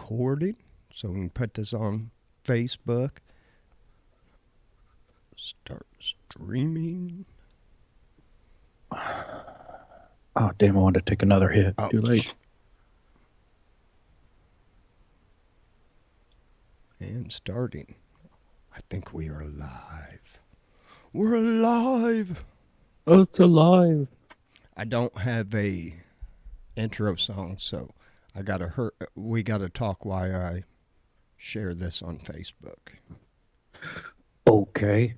recording so we can put this on Facebook. Start streaming. Oh, damn, I wanted to take another hit. Oh, Too late. And starting. I think we are live. We're alive. Oh, it's alive. I don't have a intro song, so we gotta talk while I share this on Facebook. Okay.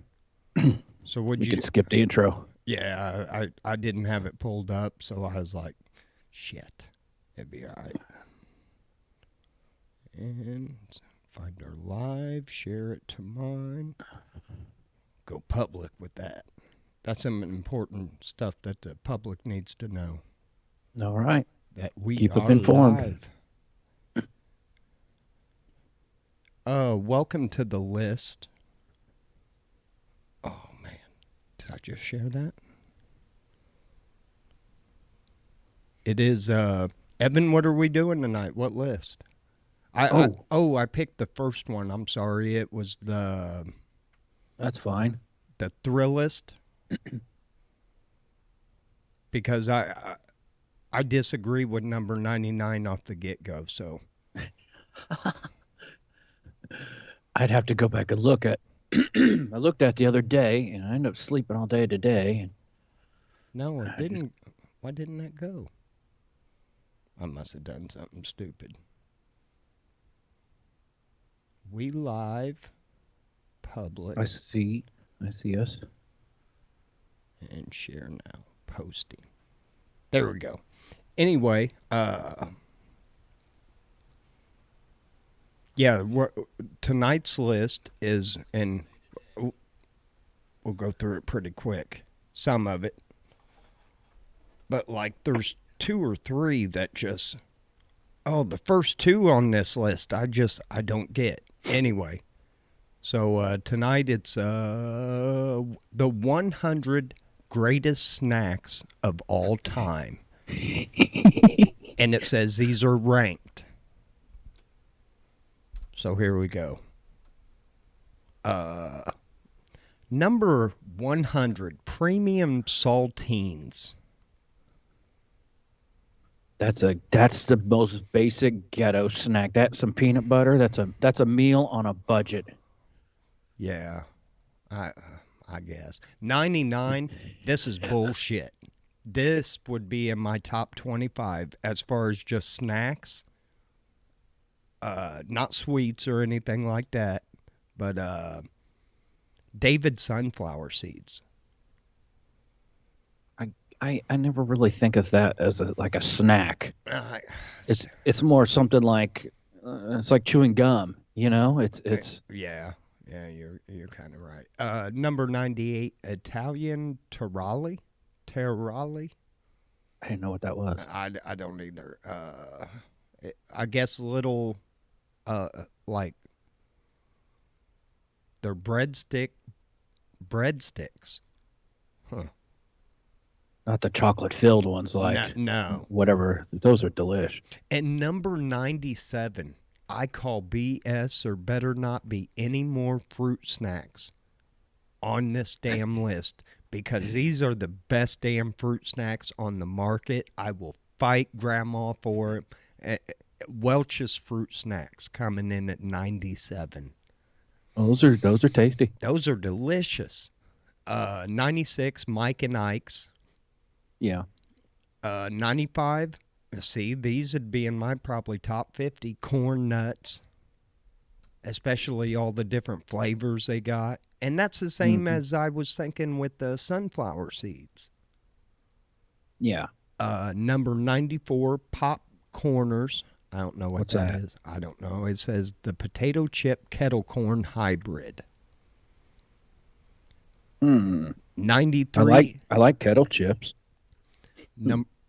So would We you can skip the intro. Yeah, I didn't have it pulled up, so I was like, shit, it'd be all right. And find our live, share it to mine, go public with that. That's some important stuff that the public needs to know. All right. That we Keep are them informed. Live. Welcome to the list. Oh, man. Did I just share that? It is, Evan, what are we doing tonight? What list? I picked the first one. I'm sorry. It was That's fine. the Thrillist. Because I disagree with number 99 off the get-go, so. I'd have to go back and look at. I looked at the other day, and I ended up sleeping all day today. No, it didn't. Why didn't that go? I must have done something stupid. We live, public. I see us. And share now. Posting. There we go. Anyway, yeah, tonight's list is, and we'll go through it pretty quick. Some of it. But like there's two or three that just, the first two on this list, I don't get. Anyway, so tonight it's the 100 greatest snacks of all time. And it says these are ranked. So here we go. Number 100, premium saltines. That's the most basic ghetto snack. That's some peanut butter. That's a meal on a budget. Yeah, I guess. 99, this is bullshit. This would be in my top 25 as far as just snacks. Not sweets or anything like that, but David sunflower seeds. I never really think of that as like a snack. It's more something like it's like chewing gum. You know, it's yeah. You're kind of right. Number 98, Italian Tarali. I didn't know what that was. I don't either. I guess little like they're breadsticks. Huh. Not the chocolate-filled ones, like no. Whatever. Those are delish. And number 97, I call BS or better not be any more fruit snacks on this damn list because these are the best damn fruit snacks on the market. I will fight Grandma for it. Welch's fruit snacks coming in at 97. Those are tasty. Those are delicious. 96, Mike and Ike's. Yeah. 95, see, these would be in my probably top 50. Corn nuts, especially all the different flavors they got. And that's the same as I was thinking with the sunflower seeds. Yeah. Number 94, Popcorners. I don't know what that is. I don't know. It says the potato chip kettle corn hybrid. 93. I like kettle chips.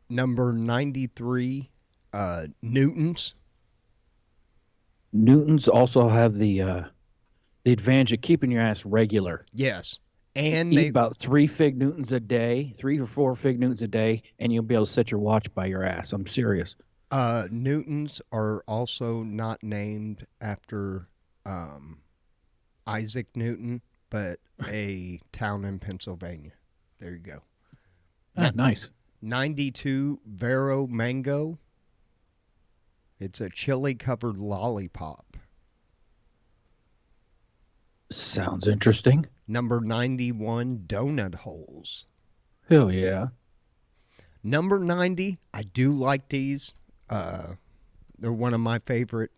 Number 93, Newtons. Newtons also have the advantage of keeping your ass regular. Yes. And Eat about 3 fig Newtons a day, 3 or 4 fig Newtons a day, and you'll be able to set your watch by your ass. I'm serious. Newtons are also not named after um, Isaac Newton, but a town in Pennsylvania. There you go. Ah, nice. 92 Vero Mango. It's a chili covered lollipop. Sounds interesting. Number 91 Donut Holes. Hell yeah. Number 90, I do like these. They're one of my favorite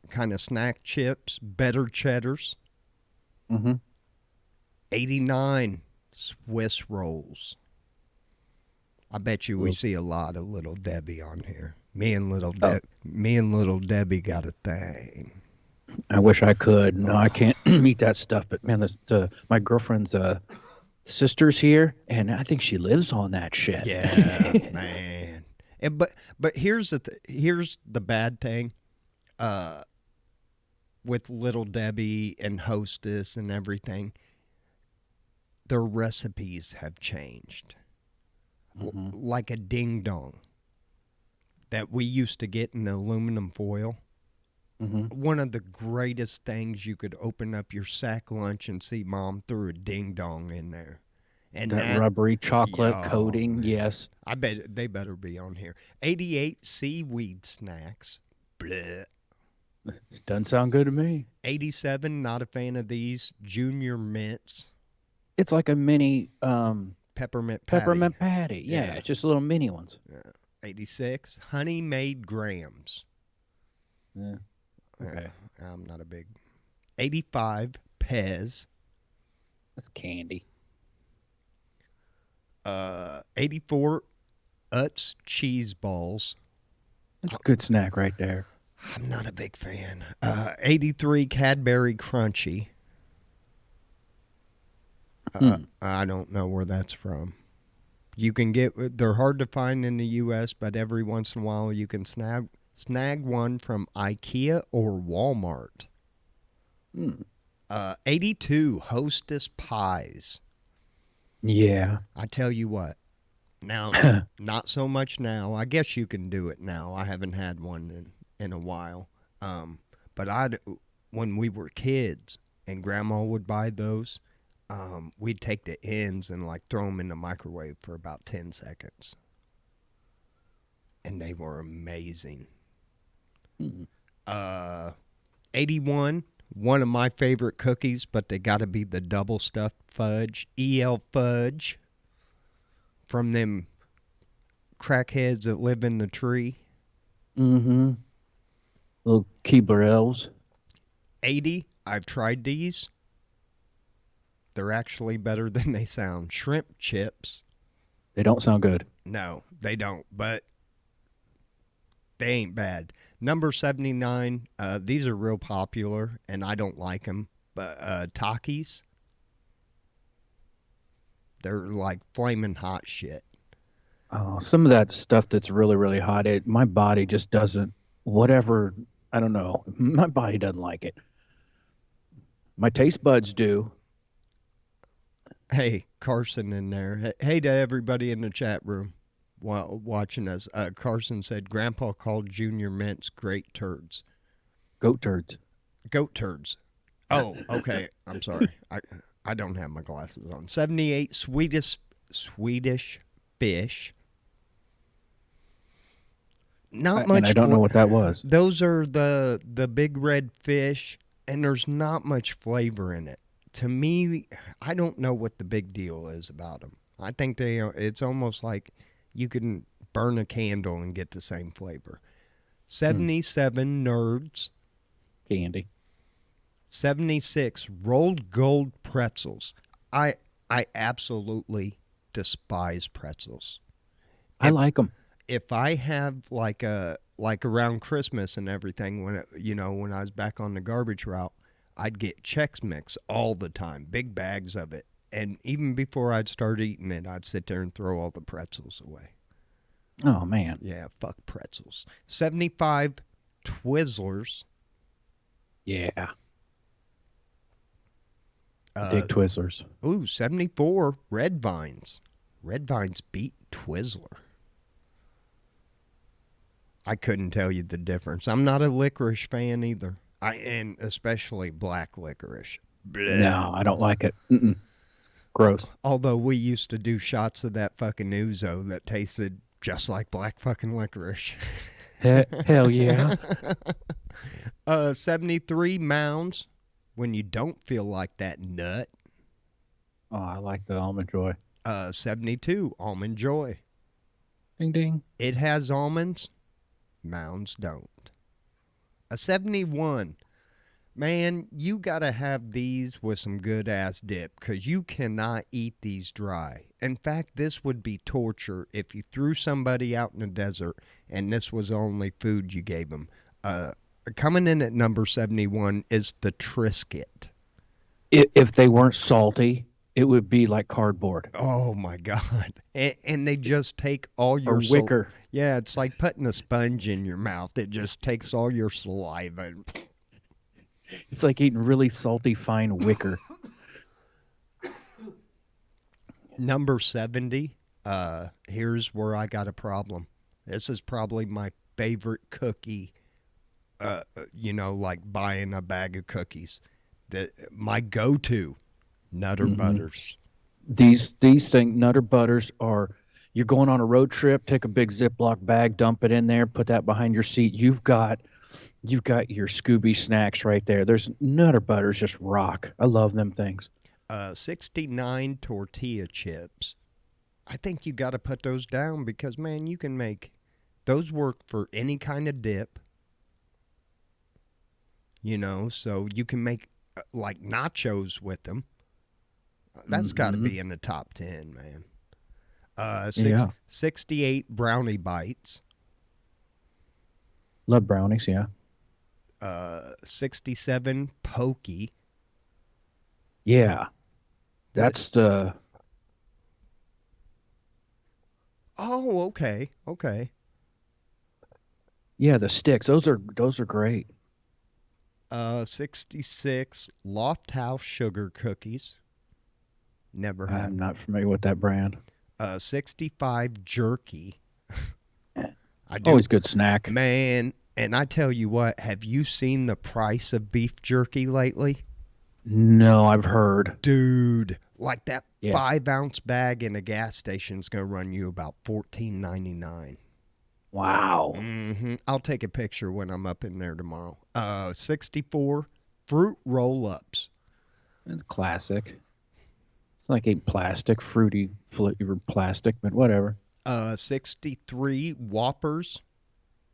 kind of snack chips, better cheddars. Mm-hmm. 89 Swiss rolls. I bet you we Well, see a lot of Little Debbie on here. Me and Little oh, Debbie got a thing. I wish I could. No, I Oh, can't eat that stuff. But man, my girlfriend's sister's here, and I think she lives on that shit. yeah, man. But here's the bad thing. Uh, with Little Debbie and Hostess and everything, their recipes have changed. Mm-hmm. Like a ding dong that we used to get in aluminum foil. Mm-hmm. One of the greatest things, you could open up your sack lunch and see Mom threw a ding dong in there. And That rubbery chocolate yo, coating, man. yes. I bet they better be on here. 88 seaweed snacks. Bleh. Doesn't sound good to me. 87, not a fan of these. Junior mints. It's like a mini Peppermint patty. peppermint patty. Yeah, Yeah. it's just little mini ones. 86, honey made grams. Yeah. Okay. I'm not a big. 85, Pez. That's candy. 84, Utz cheese balls. That's a good snack right there. I'm not a big fan. 83, Cadbury Crunchy. I don't know where that's from. You can they're hard to find in the U.S., but every once in a while you can snag one from IKEA or Walmart. 82, Hostess pies. Yeah. I tell you what. Now, not so much now. I guess you can do it now. I haven't had one in a while. But when we were kids and Grandma would buy those, we'd take the ends and like throw them in the microwave for about 10 seconds. And they were amazing. 81, one of my favorite cookies, but they got to be the double stuffed fudge, EL fudge, from them crackheads that live in the tree. Mm-hmm. Little Keebler elves. 80, I've tried these. They're actually better than they sound. Shrimp chips. They don't sound good. No, they don't, but they ain't bad. Number 79, these are real popular, and I don't like them, but Takis. They're like flaming hot shit. Oh, some of that stuff that's really, really hot, my body just doesn't, whatever, I don't know. My body doesn't like it. My taste buds do. Hey, Carson in there. Hey to everybody in the chat room while watching us. Carson said Grandpa called Junior Mints great turds. Goat turds. Goat turds. Oh, okay. I'm sorry. I don't have my glasses on. 78 Swedish fish. Not much. And I don't know what that was. Those are the big red fish, and there's not much flavor in it. To me, I don't know what the big deal is about them. I think it's almost like you can burn a candle and get the same flavor. 77 Nerds. Candy. 76 rolled gold pretzels. I absolutely despise pretzels. I like them. If I have like around Christmas and everything, when I was back on the garbage route, I'd get Chex Mix all the time, big bags of it. And even before I'd start eating it, I'd sit there and throw all the pretzels away. Oh, man. Yeah, fuck pretzels. 75 Twizzlers. Yeah. Big Twizzlers. 74 Red Vines. Red Vines beat Twizzler. I couldn't tell you the difference. I'm not a licorice fan either. And especially black licorice. Blech. No, I don't like it. Mm-mm. Gross. Although we used to do shots of that fucking ouzo that tasted just like black fucking licorice. Hell yeah. 73 mounds when you don't feel like that nut. Oh, I like the almond joy. 72 almond joy. Ding ding. It has almonds. Mounds don't. A 71. Man, you gotta have these with some good ass dip because you cannot eat these dry. In fact, this would be torture if you threw somebody out in the desert and this was the only food you gave them. Coming in at number 71 is the Triscuit. If they weren't salty, it would be like cardboard Oh my God. And they just take all or your wicker. yeah, it's like putting a sponge in your mouth. It just takes all your saliva and It's like eating really salty, fine wicker. number 70, here's where I got a problem. This is probably my favorite cookie, like buying a bag of cookies. My go-to, Nutter Butters. These thing Nutter Butters are. You're going on a road trip. Take a big Ziploc bag, dump it in there, put that behind your seat. You've got your Scooby snacks right there. There's Nutter Butters just rock. I love them things. 69 tortilla chips. I think you got to put those down because, man, you can make those work for any kind of dip. So you can make like nachos with them. That's got to be in the top 10, man. Yeah. 68 brownie bites. Love brownies, yeah. 67 pokey. Yeah. That's the Oh, okay. Okay. yeah, the sticks. Those are great. 66 Loft House sugar cookies. Never had. I'm not familiar with that brand. 65 jerky. I do. Always good snack. Man, and I tell you what, have you seen the price of beef jerky lately? No, I've heard. Dude, like that Yeah. 5-ounce bag in a gas station is going to run you about $14.99. Wow. I'll take a picture when I'm up in there tomorrow. 64 fruit roll-ups. It's classic. It's like eating plastic, fruity flavored plastic, but whatever. 63 Whoppers,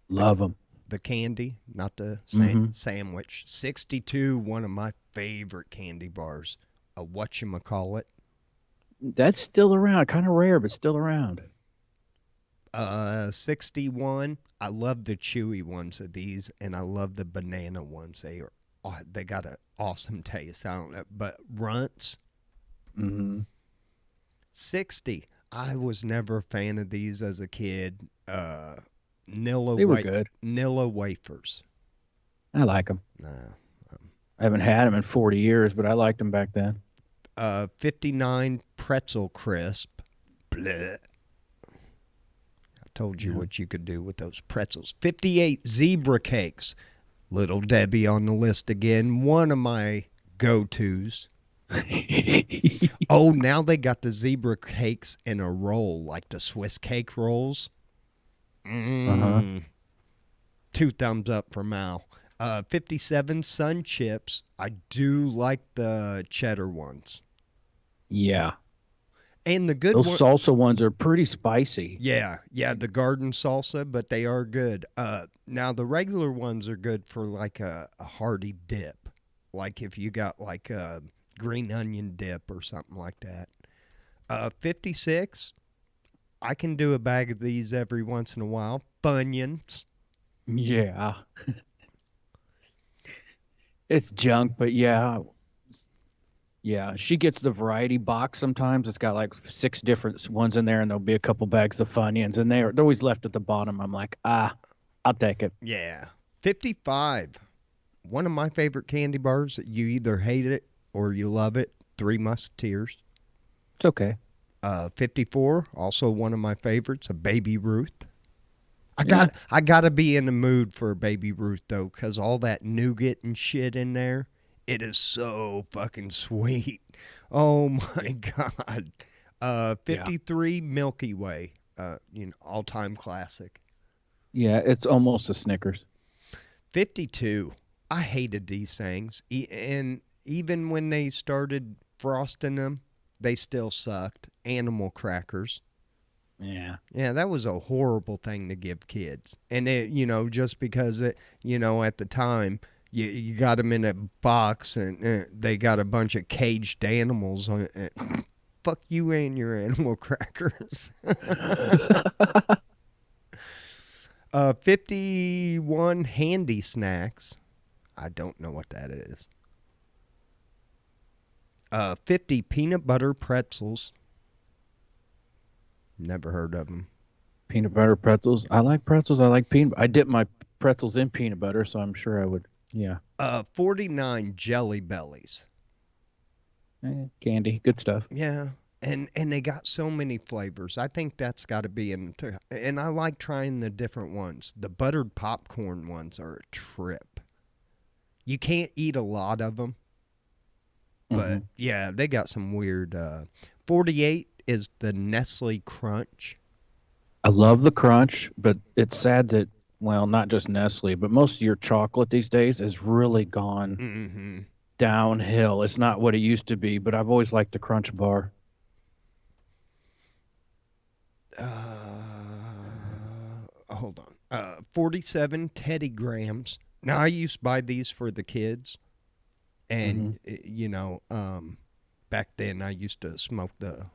Love them. the candy, not the sandwich. 62, one of my favorite candy bars. A whatchamacallit. That's still around. Kind of rare, but still around. 61. I love the chewy ones of these, and I love the banana ones. They got an awesome taste. I don't know, but Runts. 60. I was never a fan of these as a kid. Nilla They were good. Nilla wafers. I like them. No. I haven't had them in 40 years, but I liked them back then. 59 pretzel crisp. Blech. I told you what you could do with those pretzels. 58 zebra cakes. Little Debbie on the list again. One of my go-tos. Oh, now they got the zebra cakes in a roll, like the Swiss cake rolls. 2 thumbs up for Mal. 57 Sun Chips. I do like the cheddar ones. Yeah. And the good Those one. salsa ones are pretty spicy. Yeah, the garden salsa, but they are good. Now the regular ones are good for like a hearty dip. Like if you got like a green onion dip or something like that. 56, I can do a bag of these every once in a while. Funyuns. Yeah. It's junk, but yeah. Yeah, she gets the variety box sometimes. It's got like 6 different ones in there, and there'll be a couple bags of Funyuns, and they're always left at the bottom. I'm like, I'll take it. Yeah. 55. One of my favorite candy bars that you either hate it or you love it. Three Musketeers. It's okay. 54, also one of my favorites, a Baby Ruth. Yeah. I gotta be in the mood for a Baby Ruth though, cause all that nougat and shit in there, it is so fucking sweet. Oh Yeah. my god. Yeah. 53 Milky Way, all time classic. Yeah. It's almost a Snickers. 52. I hated these things, and even when they started frosting them, they still sucked. Animal crackers. Yeah. Yeah, that was a horrible thing to give kids. And just because at the time you got them in a box and they got a bunch of caged animals on it. Fuck you and your animal crackers. 51 handy snacks. I don't know what that is. 50 peanut butter pretzels. Never heard of them. Peanut butter pretzels. I like pretzels. I like peanut. I dip my pretzels in peanut butter, so I'm sure I would. Yeah. 49 jelly bellies. Candy. Good stuff. Yeah. And they got so many flavors. I think that's got to be in. And I like trying the different ones. The buttered popcorn ones are a trip. You can't eat a lot of them, but Hmm. yeah, they got some weird. 48 is the Nestle Crunch. I love the crunch, but it's sad that, well, not just Nestle, but most of your chocolate these days has really gone Mm-hmm. downhill. It's not what it used to be, but I've always liked the crunch bar. Hold on. 47 Teddy Grahams. Now I used to buy these for the kids, Hmm. and back then I used to smoke the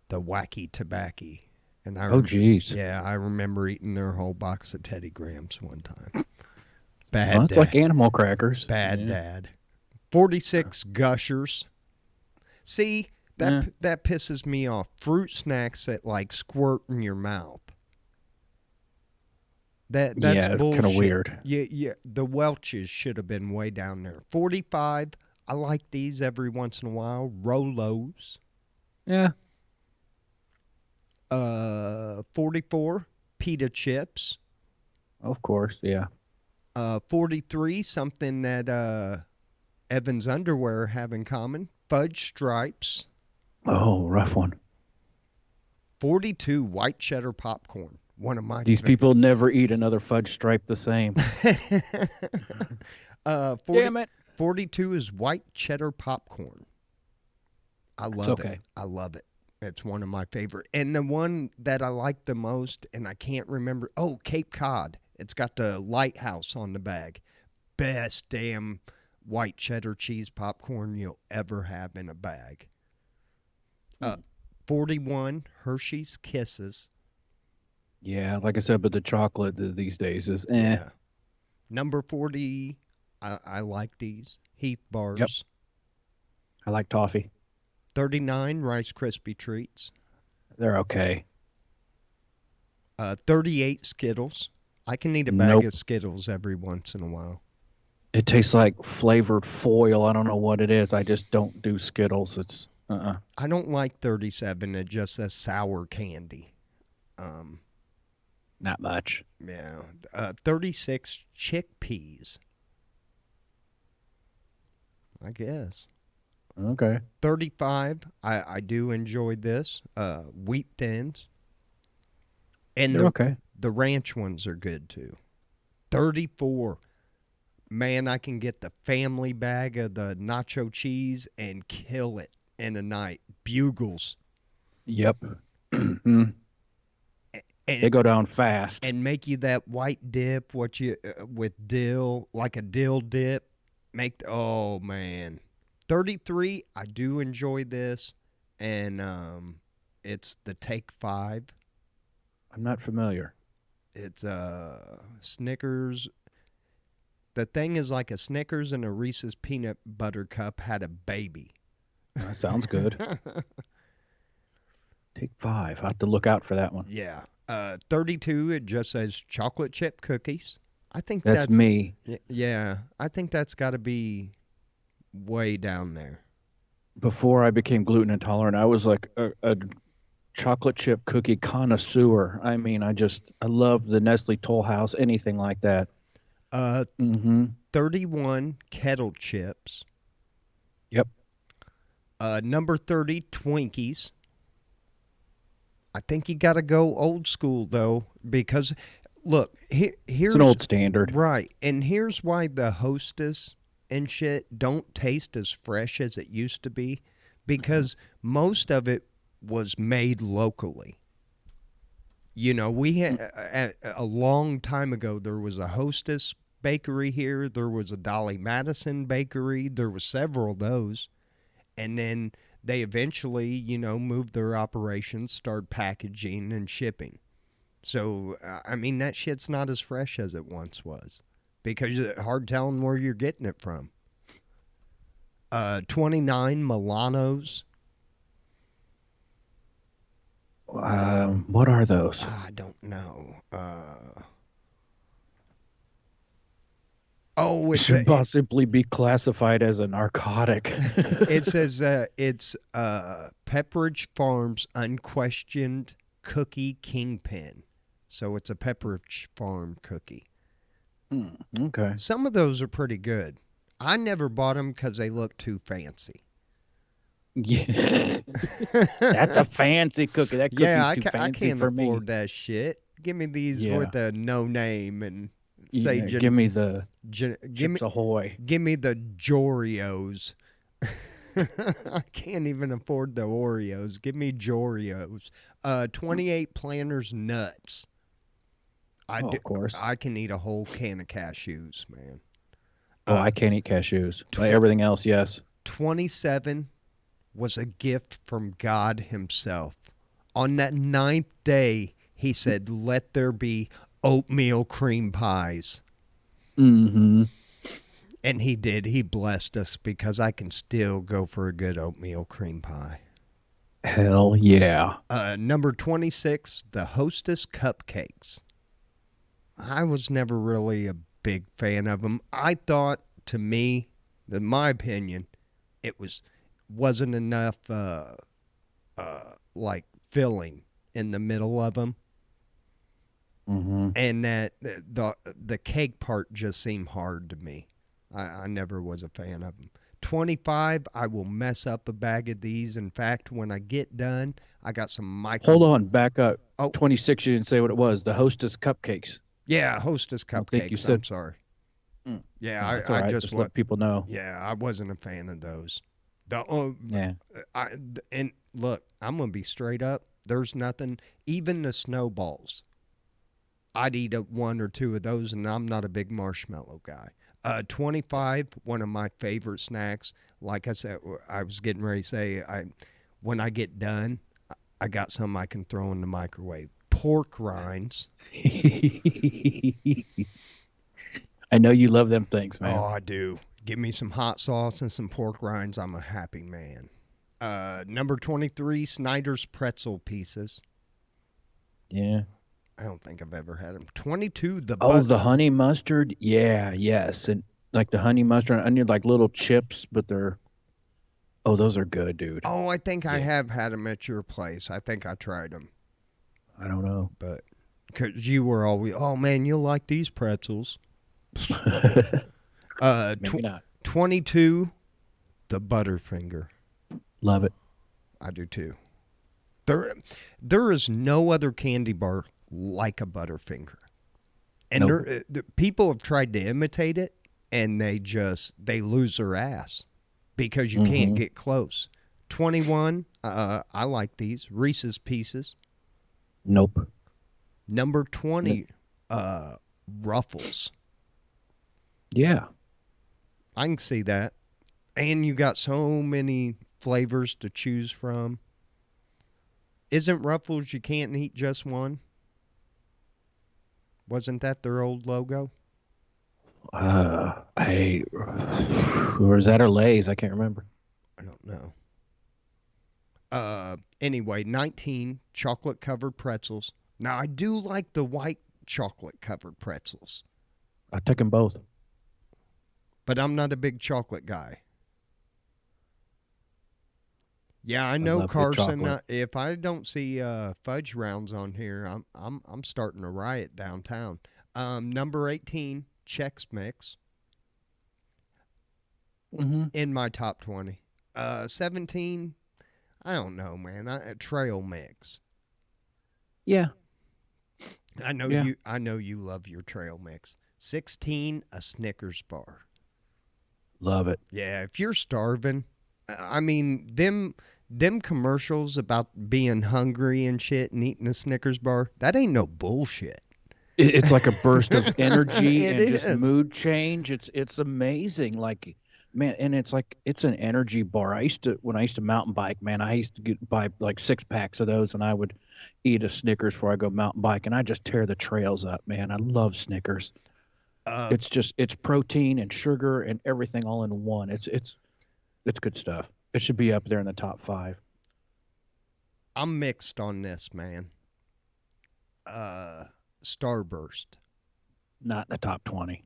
wacky tobacco, and Oh, geez. yeah, I remember eating their whole box of Teddy Grahams one time. Well, Bad it's like dad, animal crackers. bad Yeah. dad. 46 Gushers. See, Yeah. that pisses me off. Fruit snacks that like squirt in your mouth. That's Yeah, it's kind of bullshit. weird. Yeah, the Welch's should have been way down there. 45. I like these every once in a while. Rolos. Yeah, 44. Pita chips. of course. Yeah. 43. Something that Evan's underwear have in common. Fudge stripes. Oh, rough one. 42. White cheddar popcorn. One of my These people never eat another fudge stripe the same. 40, Damn it. 42 is white cheddar popcorn. I It's love it. okay. I love it. It's one of my favorite. And the one that I like the most, and I can't remember. Oh, Cape Cod. It's got the lighthouse on the bag. Best damn white cheddar cheese popcorn you'll ever have in a bag. Uh, Hmm. 41 Hershey's Kisses. Yeah, like I said, but the chocolate these days is eh. Yeah. Number 40, I like these. Heath Yep. bars. I like toffee. 39 Rice Krispie treats. They're okay. 38 Skittles. I can eat a bag Nope. of Skittles every once in a while. It tastes like flavored foil. I don't know what it is. I just don't do Skittles. It's I don't like 37. It just says sour candy. Um, not much. yeah. 36 chickpeas. I guess. Okay. 35. I do enjoy this. Wheat thins. And They're okay. the ranch ones are good too. 34. Man, I can get the family bag of the nacho cheese and kill it in a night. Bugles. Yep. They And go down fast. and make you that white dip what you with dill, like a dill dip. Oh man. 33, I do enjoy this, and it's the Take 5. I'm not familiar. It's Snickers. The thing is like a Snickers and a Reese's peanut butter cup had a baby. Sounds good. Take five. I have to look out for that one. Yeah. 32, it just says chocolate chip cookies. I think That's me. yeah, I think that's got to be way down there. Before I became gluten intolerant, I was like a chocolate chip cookie connoisseur. I mean, I love the Nestle Toll House, anything like that. Uh, Mm-hmm. 31 kettle chips. Yep. Number 30 Twinkies. I think you got to go old school though, because look, It's an here's old standard. right, and here's why the Hostess and shit don't taste as fresh as it used to be, Mhm. because most of it was made locally. You know, we had a long time ago there was a Hostess bakery here, there was a Dolly Madison bakery, there was several of those, and then they eventually, moved their operations, started packaging and shipping. So, I mean, that shit's not as fresh as it once was because it's hard telling where you're getting it from. 29 Milanos. What are those? I don't know. Oh, Should possibly be classified as a narcotic. it says it's Pepperidge Farms Unquestioned Cookie Kingpin. So it's a Pepperidge Farm cookie. Okay. Some of those are pretty good. I never bought them because they look too fancy. Yeah. That's a fancy cookie. That Yeah, cookie's too I fancy can't for me. afford that shit. Give me these Yeah. with a no name and say, Yeah. Give me the give me Chips Ahoy. give me the Jorios. I can't even afford the Oreos. Give me Jorios. 28 Planters nuts. I Oh, do, of course. I can eat a whole can of cashews, man. Oh, Uh, I can't eat cashews. But tw- everything else, yes. 27 was a gift from God Himself. On that ninth day, He said, "Let there be oatmeal cream pies." Mm-hmm. And He did. He blessed us because I can still go for a good oatmeal cream pie. Hell yeah. Number 26, the Hostess cupcakes. I was never really a big fan of them. I thought, to me, in my opinion, it wasn't enough like filling in the middle of them, Mm-hmm. and that the cake part just seemed hard to me. I never was a fan of them. 25, I will mess up a bag of these. In fact, when I get done, I got some Hold micro. on, back up. Oh, 26, you didn't say what it was. The Hostess cupcakes. yeah, Hostess I don't think you cupcakes. I'm said. sorry. Mm. Yeah, No, that's all I right. just Just what. let people know. Yeah, I wasn't a fan of those. The Yeah. I and look, I'm gonna be straight up. There's nothing. Even the snowballs, I'd eat one or two of those, and I'm not a big marshmallow guy. 25, one of my favorite snacks. Like I said, I was getting ready to say, when I get done, I got some I can throw in the microwave. Pork rinds. I know you love them things, Oh, man. I do. Give me some hot sauce and some pork rinds. I'm a happy man. Number 23, Snyder's pretzel pieces. Yeah. I don't think I've ever had them. 22, the Oh, but. the honey mustard. Yeah, yes. And like the honey mustard, and you're like little chips, but they're, oh, those are good, dude. Oh, I think I Yeah. have had them at your place. I think I tried them, I don't know. but because you were always, oh man, you'll like these pretzels. Maybe not. 22, the Butterfinger. Love it. I do too. There, there is no other candy bar like a Butterfinger, and Nope. people have tried to imitate it, and they lose their ass because you can't Mm-hmm. get close. 21, I like these Reese's Pieces. Nope. Number N- 20, Ruffles. Yeah. I can see that. And you got so many flavors to choose from. Isn't Ruffles you can't eat just one? Wasn't that their old logo? Or is that or Lay's? I can't remember. I don't know. Anyway, 19 chocolate covered pretzels. Now, I do like the white chocolate covered pretzels, I took them both. but I'm not a big chocolate guy. Yeah, I I know love good Carson. chocolate. If I don't see fudge rounds on here, I'm starting a riot downtown. Number 18, Chex Mix Hmm. in my top 20. 17, I don't know, man. Trail Mix. Yeah, yeah. I know you love your trail mix. 16, a Snickers bar. Love it. Yeah, if you're starving, I mean them commercials about being hungry and shit and eating a Snickers bar, that ain't no bullshit. It's like a burst of energy It and just is. mood change. It's amazing. Like, man, and it's like it's an energy bar. I used to when I used to mountain bike, man, I used to buy like 6 packs of those, and I would eat a Snickers before I go mountain bike, and I just tear the trails up, man. I love Snickers. Uh It's protein and sugar and everything all in one. It's good stuff. It should be up there in the top five. I'm mixed on this, man. Uh Starburst. Not in the top 20.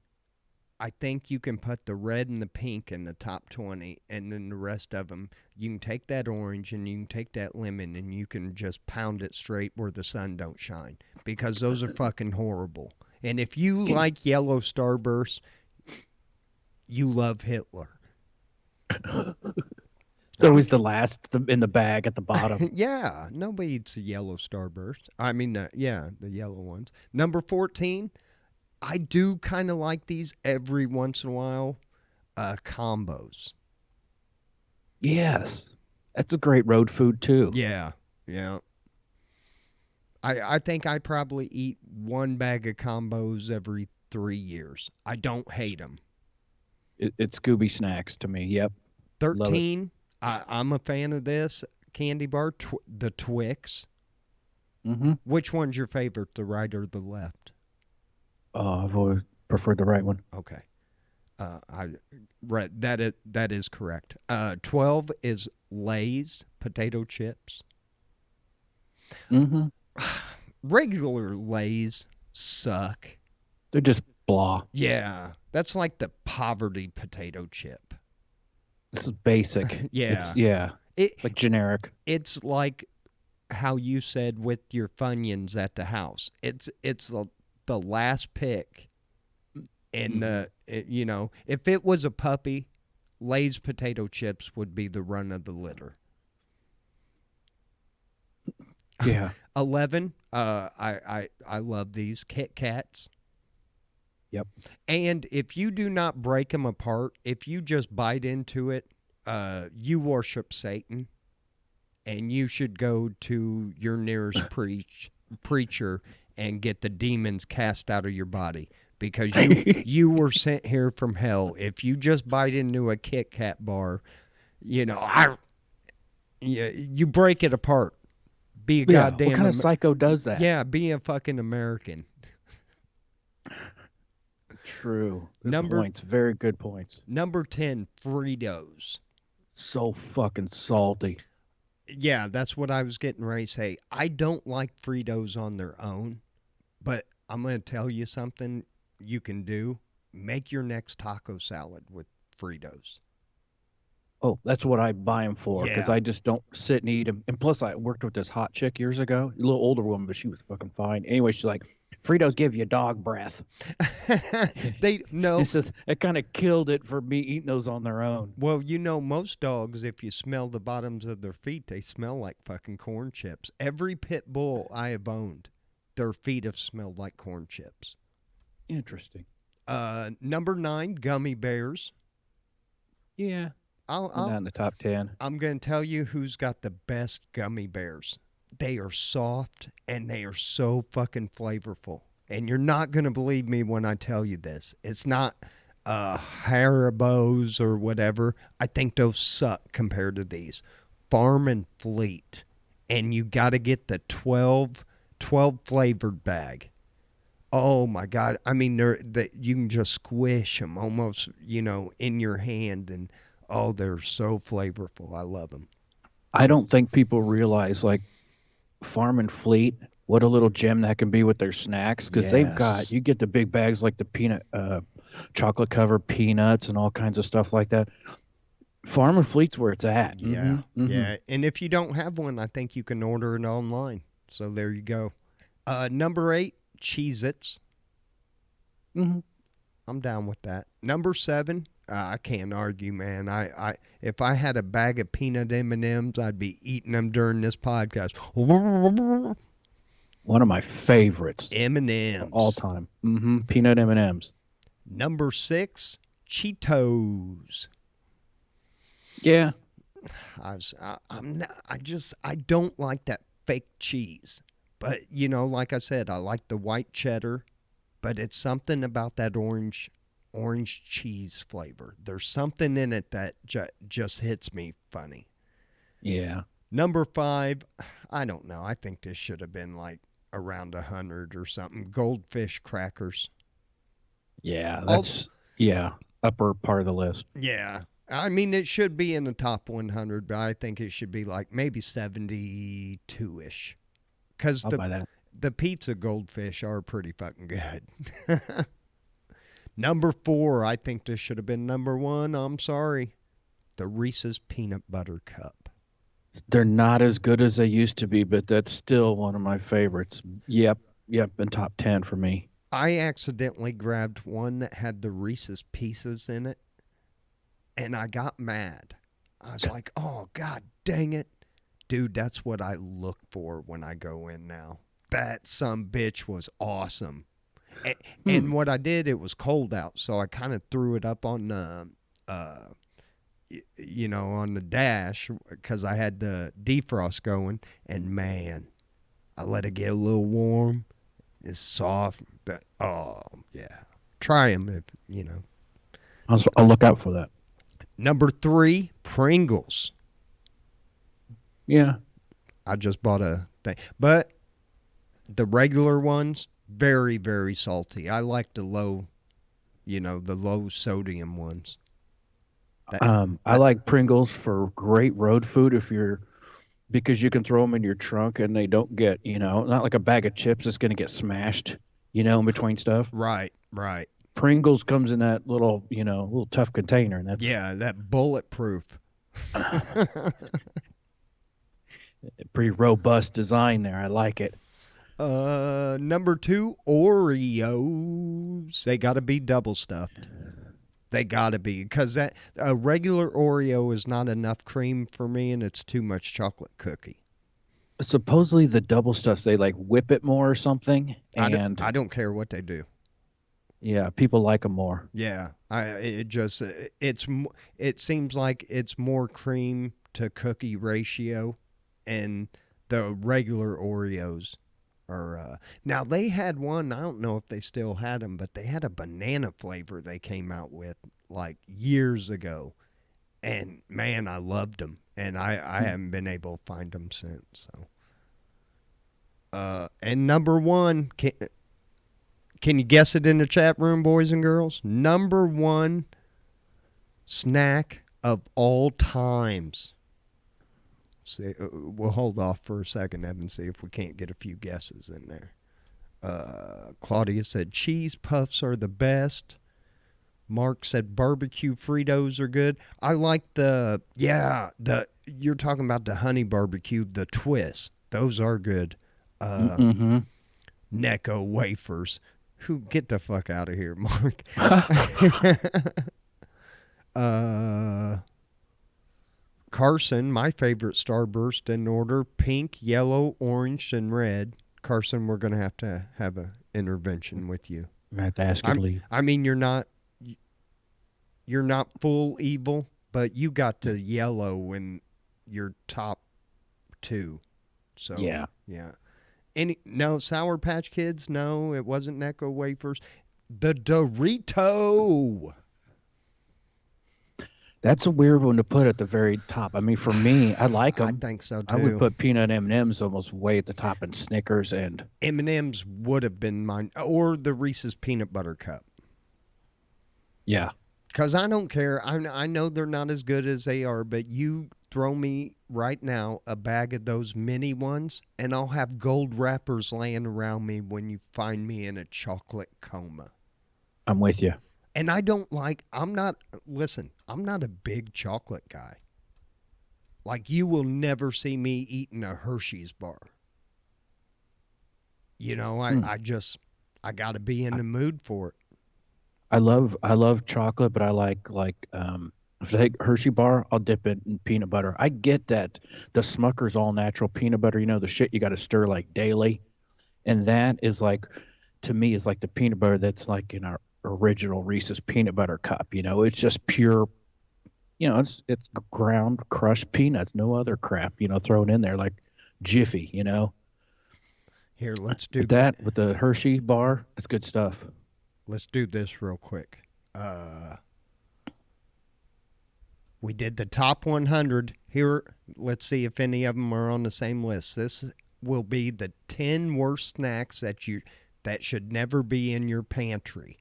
I think you can put the red and the pink in the top 20, and then the rest of them, you can take that orange and you can take that lemon and you can just pound it straight where the sun don't shine because those are fucking horrible. And if you like yellow starburst, you love Hitler. They're I'm, always the last in the bag at the bottom. yeah, nobody eats a yellow starburst. I mean, yeah, the yellow ones. Number 14, I do kind of like these every once in a while. Combos. Yes. That's a great road food too. Yeah, yeah. I think I probably eat one bag of combos every 3 years. I don't hate them. It's Scooby snacks to me. Yep. Love it. 13, I'm a fan of this candy bar, the Twix. Hmm. Which one's your favorite, the right or the left? Oh, I've always preferred the right one. Okay. I right that is correct. 12 is Lay's potato chips. Hmm. Regular Lay's suck. They're just blah. Yeah, that's like the poverty potato chip. This is basic. Yeah. It's yeah, It like generic. it's like how you said with your Funyuns at the house. It's the last pick in Hmm. you know, if it was a puppy, Lay's potato chips would be the run of the litter. Yeah. 11, I love these Kit Kats. Yep. And if you do not break them apart, if you just bite into it, you worship Satan, and you should go to your nearest preacher and get the demons cast out of your body because you were sent here from hell. If you just bite into a Kit Kat bar, you know, you break it apart. Be a Yeah. What goddamn kind of psycho does that? yeah, be a fucking American. True. Good Number points. Very good points. number 10, Fritos. So fucking salty. Yeah, that's what I was getting ready to say. I don't like Fritos on their own, but I'm going to tell you something you can do. Make your next taco salad with Fritos. Oh, that's what I buy them for because Yeah. I just don't sit and eat them. And plus, I worked with this hot chick years ago, a little older woman, but she was fucking fine. Anyway, she's like, Fritos give you dog breath. They no. It's just, it kind of killed it for me eating those on their own. Well, you know, most dogs, if you smell the bottoms of their feet, they smell like fucking corn chips. Every pit bull I have owned, their feet have smelled like corn chips. Interesting. Number 9, gummy bears. Yeah, I'll, not I'll in the top 10. I'm going to tell you who's got the best gummy bears. They are soft and they are so fucking flavorful. And you're not going to believe me when I tell you this. It's not Haribo's or whatever. I think those suck compared to these. Farm and Fleet. And you got to get the 12 flavored bag. Oh my God. I mean, you can just squish them almost, you know, in your hand. And oh, they're so flavorful. I love them. I don't think people realize, like, Farm and Fleet, what a little gem that can be with their snacks because they've got, Yes. you get the big bags like the peanut, chocolate covered peanuts and all kinds of stuff like that. Farm and Fleet's where it's at. Yeah, Mm-hmm. yeah. And if you don't have one, I think you can order it online. So there you go. Number 8, Cheez-Its. Mm-hmm. I'm down with that. Number 7, I can't argue, man. If I had a bag of peanut M&Ms, I'd be eating them during this podcast. One of my favorites all M&Ms. time. Mm-hmm. Peanut M&Ms. Number 6, Cheetos. Yeah. I don't like that fake cheese. But like I said, I like the white cheddar, but it's something about that orange cheese flavor. There's something in it that just hits me funny. Yeah. Number 5, I don't know. I think this should have been like around 100 or something. Goldfish crackers. Yeah. All Yeah, upper part of the list. Yeah. I mean, it should be in the top 100, but I think it should be like maybe 72 ish. Because I'll buy that. the pizza goldfish are pretty fucking good. Number 4, I think this should have been number 1. I'm sorry. The Reese's Peanut Butter Cup. They're not as good as they used to be, but that's still one of my favorites. Yep. Yep. And top 10 for me. I accidentally grabbed one that had the Reese's Pieces in it, and I got mad. I was like, oh, God dang it. Dude, that's what I look for when I go in now. That some bitch was awesome. And what I did, it was cold out, so I kind of threw it up on the, on the dash because I had the defrost going. And man, I let it get a little warm. It's soft. Oh yeah, try them if. I'll look out for that. Number 3, Pringles. Yeah. I just bought a thing, but the regular ones very very salty. I like the low sodium ones. That I that like Pringles for great road food because you can throw them in your trunk and they don't get, not like a bag of chips that's going to get smashed, in between stuff. right. Pringles comes in that little tough container, and that's Yeah, that bulletproof. a pretty robust design there. I like it. Number 2, Oreos. They got to be double stuffed. They got to be because that a regular Oreo is not enough cream for me, and it's too much chocolate cookie. Supposedly the double stuff, they like whip it more or something, and I don't care what they do. yeah, people like them more. Yeah, it seems like it's more cream to cookie ratio, and the regular Oreos are. Now they had one. I don't know if they still had them, but they had a banana flavor they came out with like years ago, and man, I loved them, and I haven't been able to find them since. So, and number 1, can you guess it in the chat room, boys and girls? Number 1 snack of all times. See, we'll hold off for a second, Evan, see if we can't get a few guesses in there. Claudia said cheese puffs are the best. Mark said barbecue Fritos are good. I like you're talking about the honey barbecue, the twists. Those are good. Mm-hmm. Necco wafers. Who get the fuck out of here, Mark? Carson, my favorite Starburst in order: pink, yellow, orange, and red. Carson, we're gonna have a intervention with you. I have to ask you to leave. I mean, you're not full evil, but you got the yellow in your top 2. So Yeah. yeah. No Sour Patch Kids? No, it wasn't Necco wafers. The Dorito. That's a weird one to put at the very top. I mean, for me, I like them. I think so too. I would put peanut M&Ms almost way at the top, and Snickers and M&Ms would have been mine, or the Reese's Peanut Butter Cup. yeah. Because I don't care. I know they're not as good as they are, but you throw me right now a bag of those mini ones, and I'll have gold wrappers laying around me when you find me in a chocolate coma. I'm with you. And I don't like, I'm not, listen, I'm not a big chocolate guy. Like, you will never see me eating a Hershey's bar. You know, Mm. I just, I got to be in the mood for it. I love chocolate, but I like if I take Hershey bar, I'll dip it in peanut butter. I get that the Smucker's all natural peanut butter, the shit you got to stir like daily, and that is like to me is like the peanut butter that's like in our original Reese's peanut butter cup. It's just pure. It's ground crushed peanuts, no other crap. Thrown in there like Jiffy. Here, But that with the Hershey bar, that's good stuff. let's do this real quick. Uh, we did the top 100. Here, let's see if any of them are on the same list. This will be the 10 worst snacks that should never be in your pantry.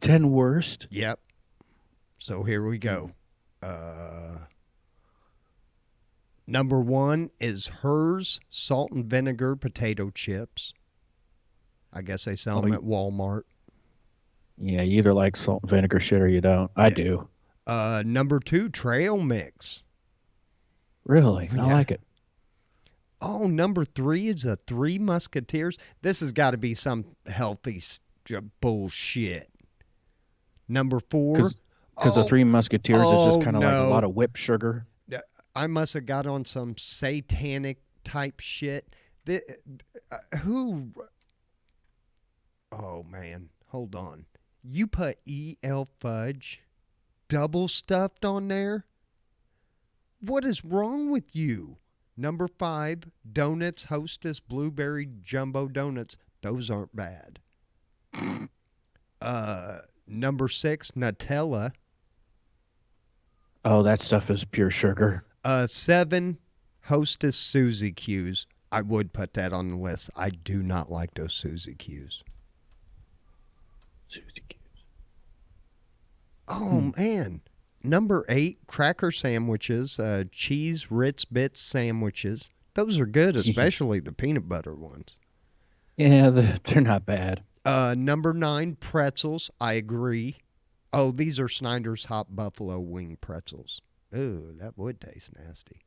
10 worst. Yep. So here we go. Uh, Number 1 is Hers salt and vinegar potato chips. I guess they sell them at Walmart. Yeah, you either like salt and vinegar shit or you don't. I do. Number 2, trail mix. Really? I like it. Oh, number 3 is the Three Musketeers. This has got to be some healthy bullshit. Number 4. Because the Three Musketeers is just kind of like a no. lot of whipped sugar. I must have got on some satanic type shit. Who? Oh, man. Hold on. You put E.L. Fudge double stuffed on there? What is wrong with you? Number 5, Donuts Hostess Blueberry Jumbo Donuts. Those aren't bad. Number 6, Nutella. Oh, that stuff is pure sugar. 7, Hostess Suzy Q's. I would put that on the list. I do not like those Suzy Q's. Suzy Q's. Oh, man. Number 8, cracker sandwiches, cheese Ritz Bits sandwiches. Those are good, especially the peanut butter ones. Yeah, they're not bad. Number 9, pretzels. I agree. Oh, these are Snyder's Hot Buffalo Wing pretzels. Ooh, that would taste nasty.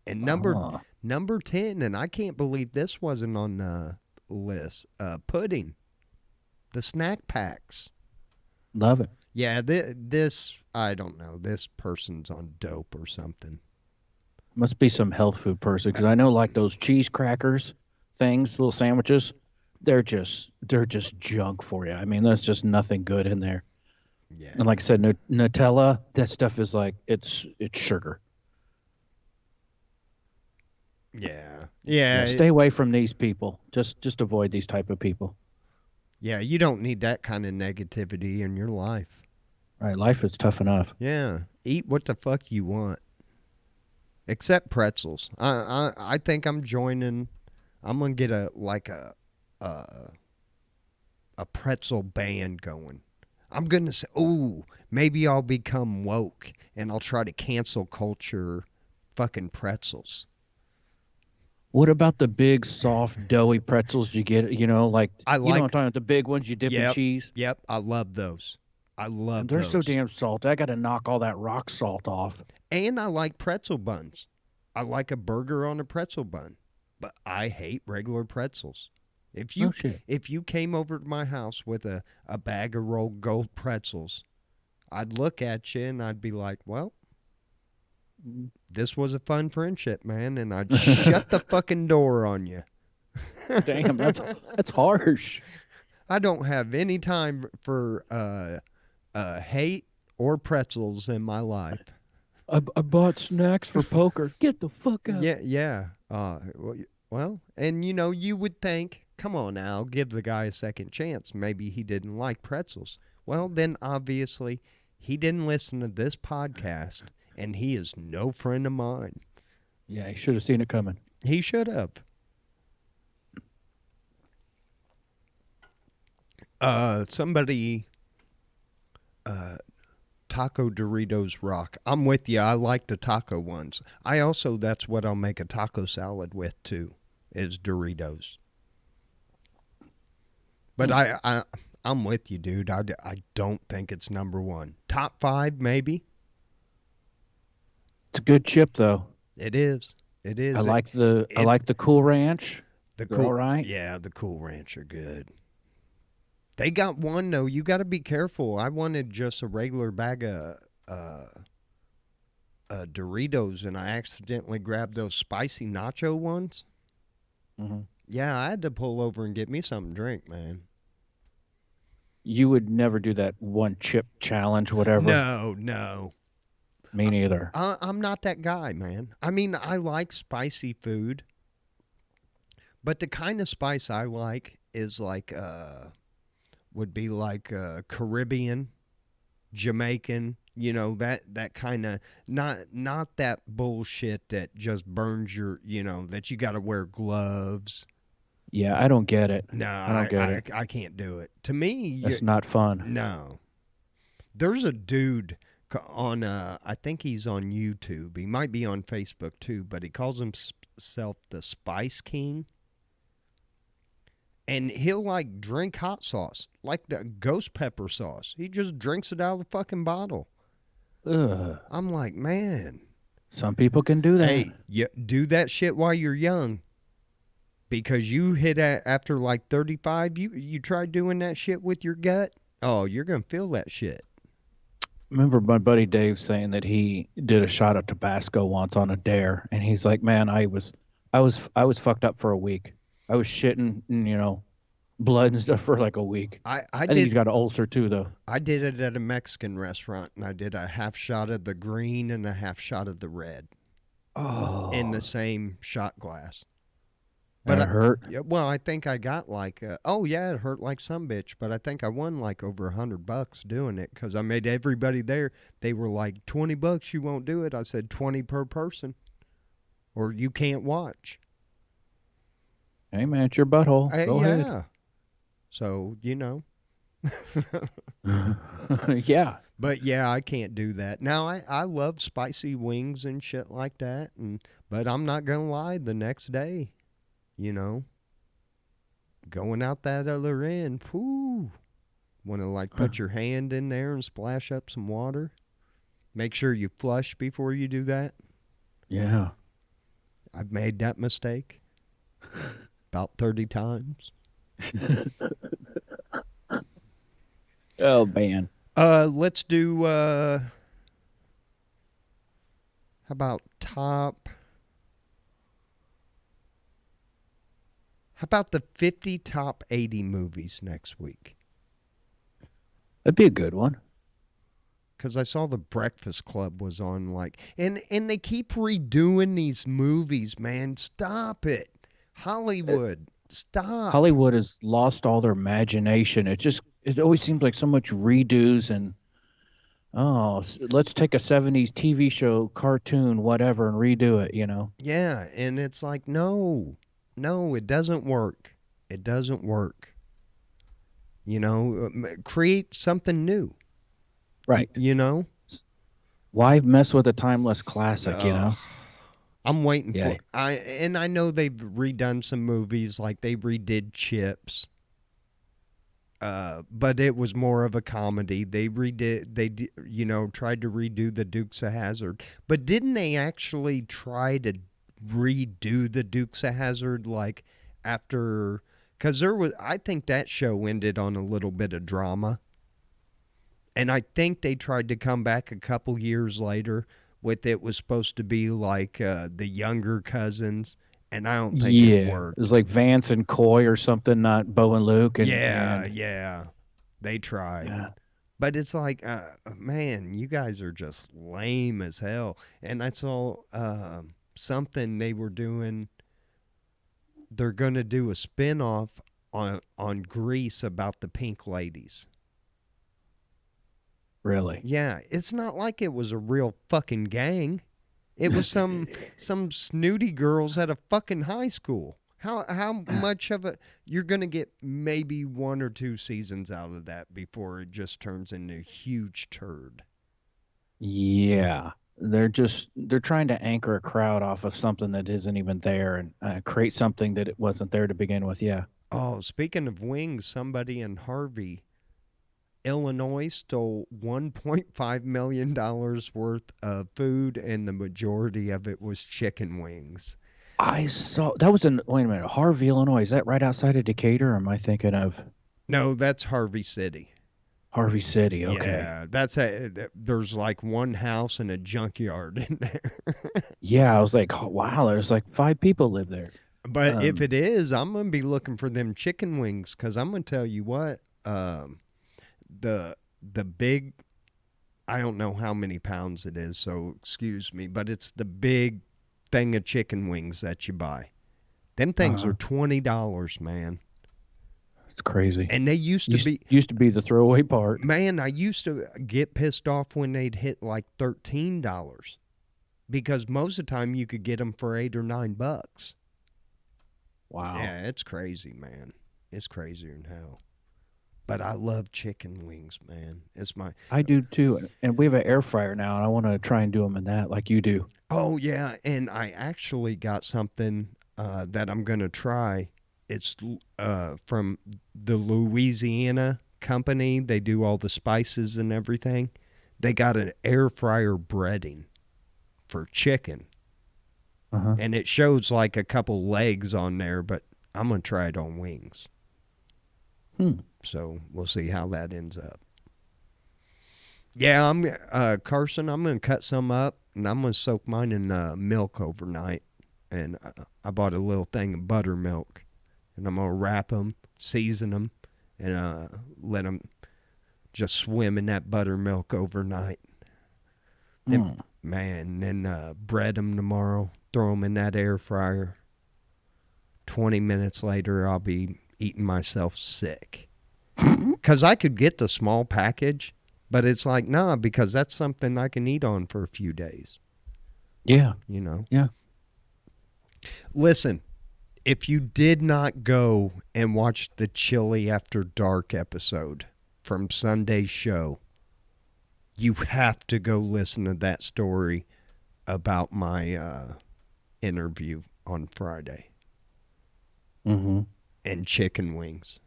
And number 10, and I can't believe this wasn't on the list, pudding. The snack packs. Love it. Yeah, this, I don't know. This person's on dope or something. Must be some health food person because I know like those cheese crackers things, little sandwiches, they're just junk for you. I mean, there's just nothing good in there. Yeah. And like I said, Nutella, that stuff is like it's sugar. Yeah. Stay away from these people. Just avoid these type of people. Yeah, you don't need that kind of negativity in your life. Right, life is tough enough. Yeah, eat what the fuck you want, except pretzels. I think I'm joining. I'm gonna get a pretzel band going. I'm gonna say, ooh, maybe I'll become woke and I'll try to cancel culture, fucking pretzels. What about the big, soft, doughy pretzels you get? Like I you know what I'm talking about, the big ones you dip in cheese. Yep, I love those. They're so damn salty. I got to knock all that rock salt off. And I like pretzel buns. I like a burger on a pretzel bun, but I hate regular pretzels. If you came over to my house with a bag of rolled gold pretzels, I'd look at you and I'd be like, well, this was a fun friendship, man, and I'd shut the fucking door on you. Damn, that's harsh. I don't have any time for hate or pretzels in my life. I bought snacks for poker. Get the fuck out. Yeah. Well, and you would think, come on now, give the guy a second chance. Maybe he didn't like pretzels. Well, then obviously he didn't listen to this podcast, and he is no friend of mine. Yeah, he should have seen it coming. He should have. Somebody, taco Doritos rock. I'm with you. I like the taco ones. That's what I'll make a taco salad with too, is Doritos. But I I'm with you, dude. I don't think it's number one. Top five, maybe. It's a good chip though. It is. It is. I It's like the Cool Ranch. the They're all cool. right. Yeah, the Cool Ranch are good. They got one though. You got to be careful. I wanted just a regular bag of Doritos, and I accidentally grabbed those spicy nacho ones. Hmm. Yeah, I had to pull over and get me something to drink, man. You would never do that one chip challenge, whatever. No, no. Me neither. I'm not that guy, man. I mean, I like spicy food, but the kind of spice I like is like would be like Caribbean, Jamaican, that kind of not that bullshit that just burns your, that you got to wear gloves. Yeah, I don't get it. No, I don't get it. I can't do it. To me, That's not fun. no. There's a dude on I think he's on YouTube. He might be on Facebook too, but he calls himself the Spice King. And he'll like drink hot sauce, like the ghost pepper sauce. He just drinks it out of the fucking bottle. Ugh. I'm like, man, Some people can do that. hey, you do that shit while you're young, because you hit after like 35. You try doing that shit with your gut. Oh, you're gonna feel that shit. Remember my buddy Dave saying that he did a shot of Tabasco once on a dare, and he's like, "Man, I was fucked up for a week. I was shitting, blood and stuff for like a week. I I think he's did got an ulcer too, though." I did it at a Mexican restaurant, and I did a half shot of the green and a half shot of the red in the Oh, same shot glass. But that hurt. yeah, well, I think I got like, oh yeah, it hurt like some bitch, but I think I won like over $100 doing it because I made everybody there. They were like, $20, you won't do it. I said 20 per person, or you can't watch. Hey man, it's your butthole. Hey, Go ahead. yeah. So Yeah. but yeah, I can't do that. Now I love spicy wings and shit like that, but I'm not gonna lie. The next day, you know, going out that other end, whoo. Want to like put your hand in there and splash up some water? Make sure you flush before you do that. Yeah. I've made that mistake about 30 times. Oh man. Let's do how about the 50 top 80 movies next week? That'd be a good one. Because I saw the Breakfast Club was on, like, and they keep redoing these movies, man. Stop it, Hollywood. Stop. Hollywood has lost all their imagination. It always seems like so much redos and let's take a 70s TV show, cartoon, whatever and redo it. Yeah, and it's like, no, it doesn't work. It doesn't work. Create something new. Right. You know. Why mess with a timeless classic? I'm waiting Yeah. for I know they've redone some movies, like they redid Chips. But it was more of a comedy. Tried to redo the Dukes of Hazzard. But didn't they actually try to redo the Dukes of Hazzard like after, cuz I think that show ended on a little bit of drama. And I think they tried to come back a couple years later with it was supposed to be like the younger cousins, and I don't think it Yeah. It was worked. like Vance and Coy or something, not Bo and Luke Yeah, and yeah, they tried, yeah. but it's like, man, you guys are just lame as hell. And I saw something they were doing. They're gonna do a spin-off on Grease about the Pink Ladies. Really. Yeah, it's not like it was a real fucking gang. It was some snooty girls at a fucking high school. How much of a you're gonna get maybe one or two seasons out of that before it just turns into a huge turd. Yeah. They're trying to anchor a crowd off of something that isn't even there and create something that it wasn't there to begin with. Yeah. Oh, speaking of wings, somebody in Harvey Illinois stole $1.5 million worth of food, and the majority of it was chicken wings. I saw that was in wait a minute, Harvey, Illinois. Is that right outside of Decatur? Or am I thinking of No, that's Harvey City. Harvey City? Okay. Yeah, there's like one house and a junkyard in there. Yeah, I was like, "Oh, wow, there's like 5 people live there." But if Um, it is, I'm gonna be looking for them chicken wings because I'm gonna tell you what, the big, I don't know how many pounds it is, so excuse me, but it's the big thing of chicken wings that you buy. Them things are uh, $20, man. it's crazy. And they used to be, Used to be the throwaway part. man, I used to get pissed off when they'd hit like $13 because most of the time you could get them for $8 or $9. Wow. Yeah, it's crazy, man. It's crazier than hell. But I love chicken wings, man. It's my I do too, and we have an air fryer now, and I want to try and do them in that like you do. Oh yeah, and I actually got something that I'm gonna try. It's from the Louisiana company. They do all the spices and everything. They got an air fryer breading for chicken, Uh-huh. and it shows like a couple legs on there. But I'm gonna try it on wings. Hmm. So we'll see how that ends up. Yeah, I'm Carson. I'm gonna cut some up and I'm gonna soak mine in milk overnight. And I bought a little thing of buttermilk, and I'm gonna wrap them, season them, and let them just swim in that buttermilk overnight. Then, Hmm. man, then bread them tomorrow. Throw them in that air fryer. 20 minutes later, I'll be eating myself sick. Because I could get the small package, but it's like, nah, because that's something I can eat on for a few days, Yeah. you know? Yeah. Listen, if you did not go and watch the Chili After Dark episode from Sunday's show, you have to go listen to that story about my interview on Friday Mm-hmm. and chicken wings.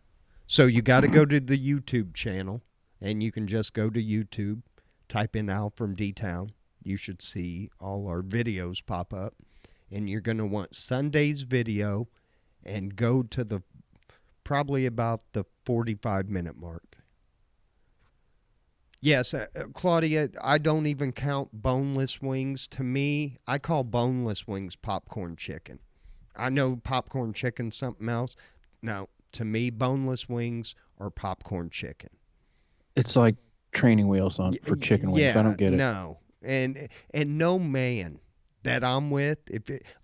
So you got to go to the YouTube channel, and you can just go to YouTube, type in Al from D-Town. You should see all our videos pop up, and you're going to want Sunday's video and go to the probably about the 45-minute mark. Yes, Claudia, I don't even count boneless wings. To me, I call boneless wings popcorn chicken. I know popcorn chicken's something else. No, to me, boneless wings are popcorn chicken. It's like training wheels on for chicken wings. I Yeah, don't get it. no, and no man that I'm with.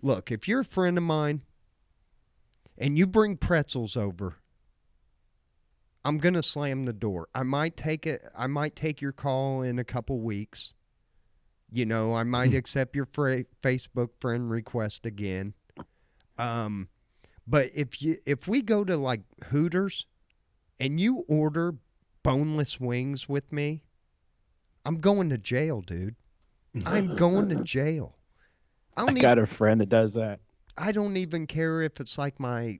Look, if you're a friend of mine and you bring pretzels over, I'm gonna slam the door. I might take it. I might take your call in a couple weeks. You know, I might accept your Facebook friend request again. Um, but if we go to like Hooters and you order boneless wings with me, I'm going to jail, dude. I'm going to jail. I I don't even got a friend that does that. I don't even care if it's like my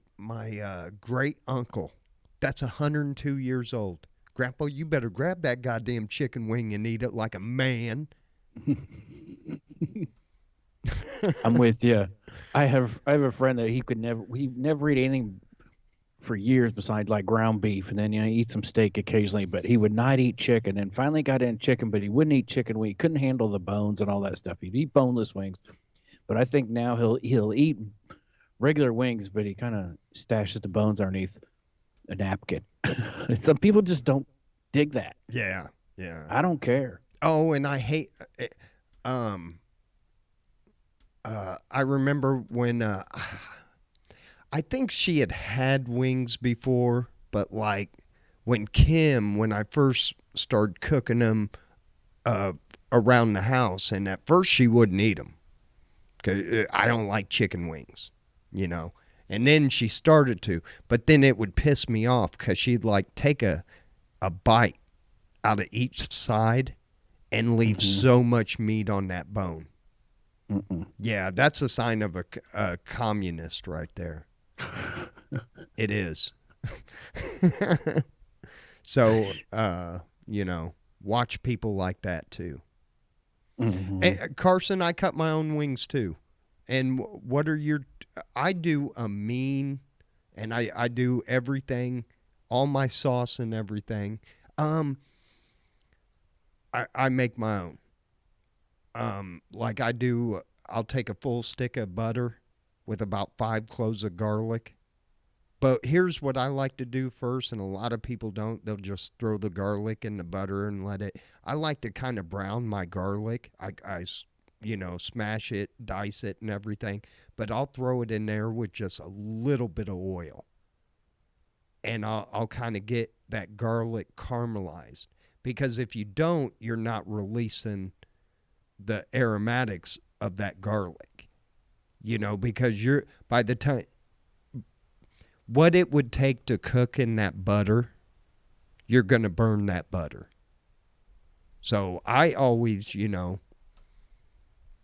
great uncle that's 102 years old. Grandpa, you better grab that goddamn chicken wing and eat it like a man. I'm with you. I have a friend that he never eat anything for years besides like ground beef, and then he eat some steak occasionally, but he would not eat chicken. And finally got in chicken, but he wouldn't eat chicken wing. He couldn't handle the bones and all that stuff. He'd eat boneless wings, but I think now he'll eat regular wings, but he kind of stashes the bones underneath a napkin. Some people just don't dig that. Yeah, yeah. I don't care. Oh, and I hate. Um, I remember when I think she had wings before, but like when I first started cooking them uh, around the house, and at first she wouldn't eat them because I don't like chicken wings, you know. And then she started to, but then it would piss me off because she'd like take a bite out of each side and leave Mm-hmm. so much meat on that bone. Mm-mm. Yeah, that's a sign of a communist right there. It is. So, watch people like that too. Hmm. Carson, I cut my own wings too. And what are your? I do a mean, and I do everything, all my sauce and everything. Um, I make my own. Like I do, I'll take a full stick of butter with about 5 cloves of garlic. But here's what I like to do first, and a lot of people don't. They'll just throw the garlic in the butter and let it. I like to kind of brown my garlic. Smash it, dice it, and everything. But I'll throw it in there with just a little bit of oil, and I'll kind of get that garlic caramelized. Because if you don't, you're not releasing the aromatics of that garlic. Because you're by the time what it would take to cook in that butter, you're going to burn that butter. So I always,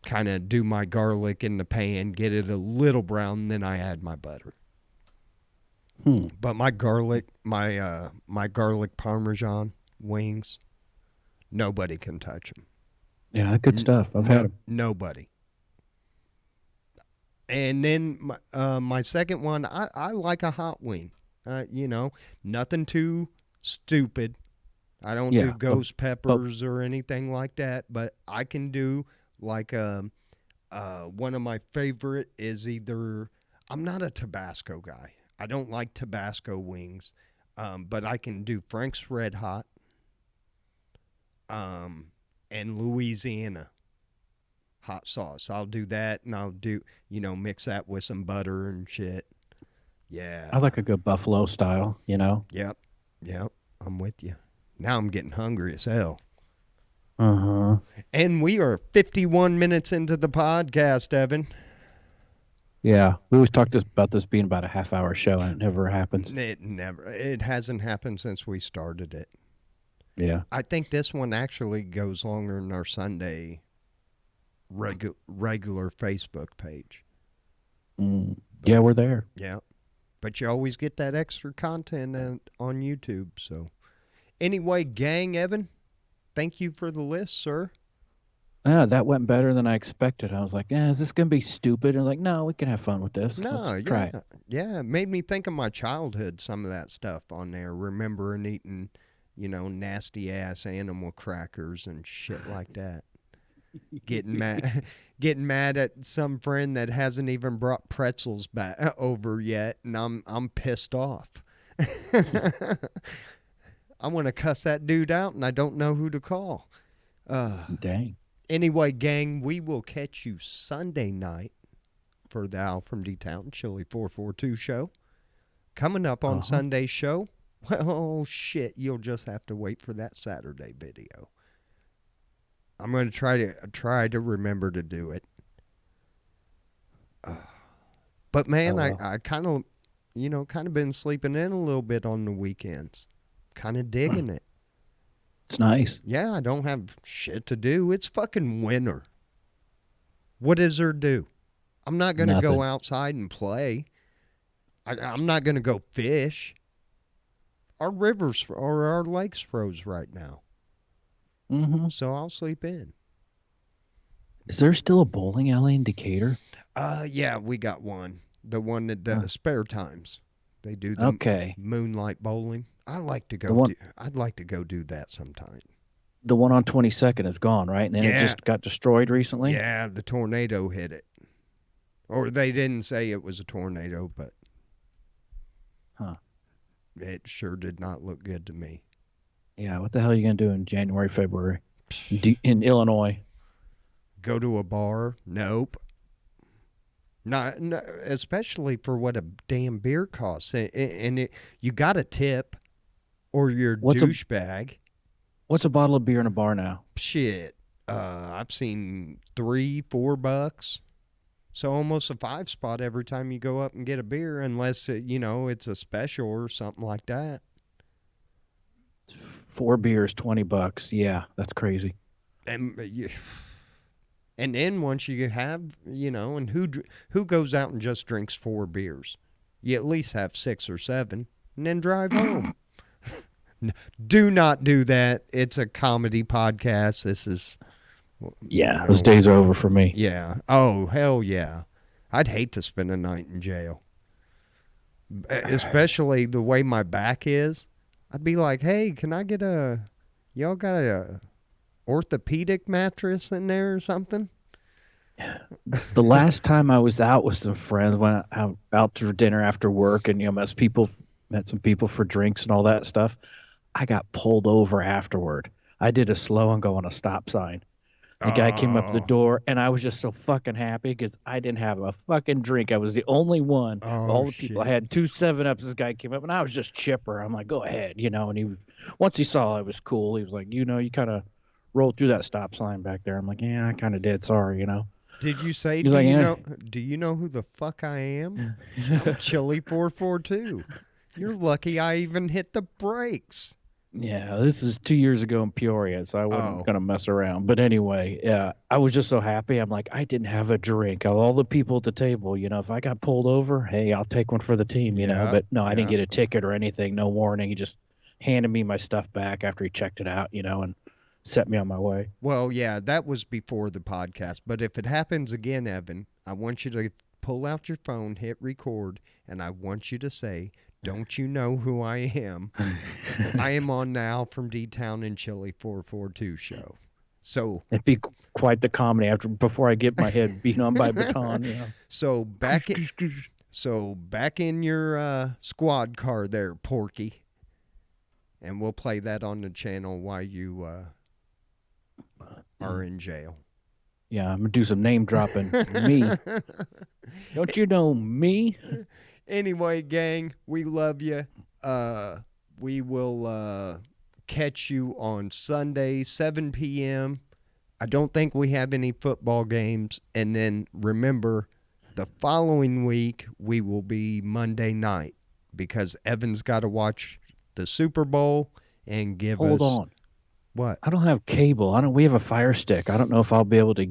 kind of do my garlic in the pan, get it a little brown, then I add my butter. But my garlic, my garlic parmesan wings, nobody can touch them. Yeah, good stuff. I've had them. Nobody. And then my second one, I like a hot wing. Nothing too stupid. I don't do Yeah, ghost peppers or anything like that, but I can do like one of my favorite is either I'm not a Tabasco guy. I don't like Tabasco wings, but I can do Frank's Red Hot and Louisiana hot sauce. I'll do that, and I'll do mix that with some butter and shit. I Yeah. like a good buffalo style. Yep. Yep. I'm with you. Now I'm getting hungry as hell. Uh huh. And we are 51 minutes into the podcast, Evan. Yeah, we always talked about this being about a half-hour show, and it never happens. It hasn't happened since we started it. Yeah. I think this one actually goes longer than our Sunday regular Facebook page. Yeah, we're there. Yeah. But you always get that extra content on YouTube. So, anyway, gang, Evan, thank you for the list, sir. Yeah, that went better than I expected. I was like, is this going to be stupid? And like, no, we can have fun with this. No, Let's try yeah. it. Yeah, it made me think of my childhood, some of that stuff on there. Remembering eating, nasty ass animal crackers and shit like that. Getting mad getting mad at some friend that hasn't even brought pretzels back over yet, and I'm pissed off. I want to cuss that dude out, and I don't know who to call. Dang. Anyway, gang, we will catch you Sunday night for the AlfromDtown&Chilli442 show. Coming up on Uh-huh. Sunday's show, well, shit, you'll just have to wait for that Saturday video. I'm going to try to remember to do it. But man, Oh, well. I kind of, kind of been sleeping in a little bit on the weekends. Kind of digging it. It's nice. Yeah, I don't have shit to do. It's fucking winter. What is there to do? I'm not going to go Nothing. outside and play. I'm not going to go fish. Our rivers or our lakes froze right now. Mm-hmm. So I'll sleep in. Is there still a bowling alley in Decatur? Yeah, we got one. The one that Huh. does spare times. They do the Okay. moonlight bowling. I like to The go one, do. I'd like to go do that sometime. the one on 22nd is gone, right? And then it Yeah, just got destroyed recently. yeah. The tornado hit it, or they didn't say it was a tornado, but Huh. it sure did not look good to me. Yeah. What the hell are you gonna do in January, February in Illinois? Go to a bar? Nope. Not, no, especially for what a damn beer costs, and you got a tip or you're a What's a douchebag. what's a bottle of beer in a bar now? Shit, I've seen $3-4, so almost a 5 spot every time you go up and get a beer, unless it's a special or something like that. 4 beers, $20. Yeah, that's crazy. And and then once you have and who goes out and just drinks 4 beers? You at least have 6 or 7, and then drive home. Do not do that. It's a comedy podcast. This is, Yeah, those days are over for me. Yeah. Oh, hell yeah. I'd hate to spend a night in jail. Especially the way my back is. I'd be like, hey, can I get y'all got a orthopedic mattress in there or something? The last time I was out with some friends, went out to dinner after work, and met some people for drinks and all that stuff. I got pulled over afterward. I did a slow and go on a stop sign. The guy came up to the Oh, door, and I was just so fucking happy because I didn't have a fucking drink. I was the only one of oh all the people. I shit. had two 7-Ups. This guy came up, and I was just chipper. I'm like, go ahead, And once he saw I was cool, he was like, you kind of rolled through that stop sign back there. I'm like, yeah, I kind of did. Sorry. Did you say, He's like, yeah. do you know who the fuck I am? I'm Chilli442. You're lucky I even hit the brakes. Yeah, this is 2 years ago in Peoria, so I wasn't Oh, gonna mess around. But anyway, yeah, I was just so happy. I'm like, I didn't have a drink. Of all the people at the table, if I got pulled over, hey, I'll take one for the team. yeah, But no, I didn't yeah. get a ticket or anything. No warning. He just handed me my stuff back after he checked it out, and set me on my way. Well, yeah, that was before the podcast. But if it happens again, Evan, I want you to pull out your phone, hit record, and I want you to say, don't you know who I am? I am on now from D-Town&Chilli442 show. So, It'd be quite the comedy before I get my head beat on by a baton. so back in your squad car there, Porky, and we'll play that on the channel while you are in jail. Yeah, I'm gonna do some name dropping. Me. Don't you know me? Anyway, gang, we love you. We will catch you on Sunday, 7 p.m. I don't think we have any football games. And then remember, the following week, we will be Monday night because Evan's got to watch the Super Bowl and give Hold us on. what? I don't have cable. We have a Fire Stick. I don't know if I'll be able to.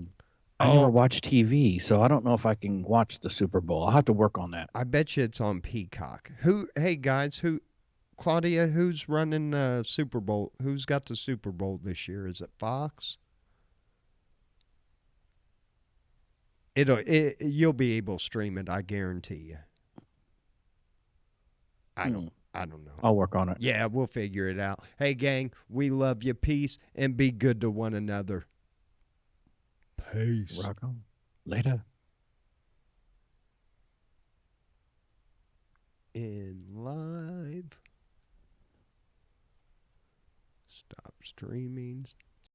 I never Oh, watch TV, so I don't know if I can watch the Super Bowl. I'll have to work on that. I bet you it's on Peacock. Hey guys, Claudia, who's running Super Bowl? Who's got the Super Bowl this year? Is it Fox? You'll be able to stream it, I guarantee you. I Hmm. don't I don't know. I'll work on it. Yeah, we'll figure it out. Hey gang, we love you. Peace and be good to one another. Peace. Rock on. Later. In live. Stop streamings.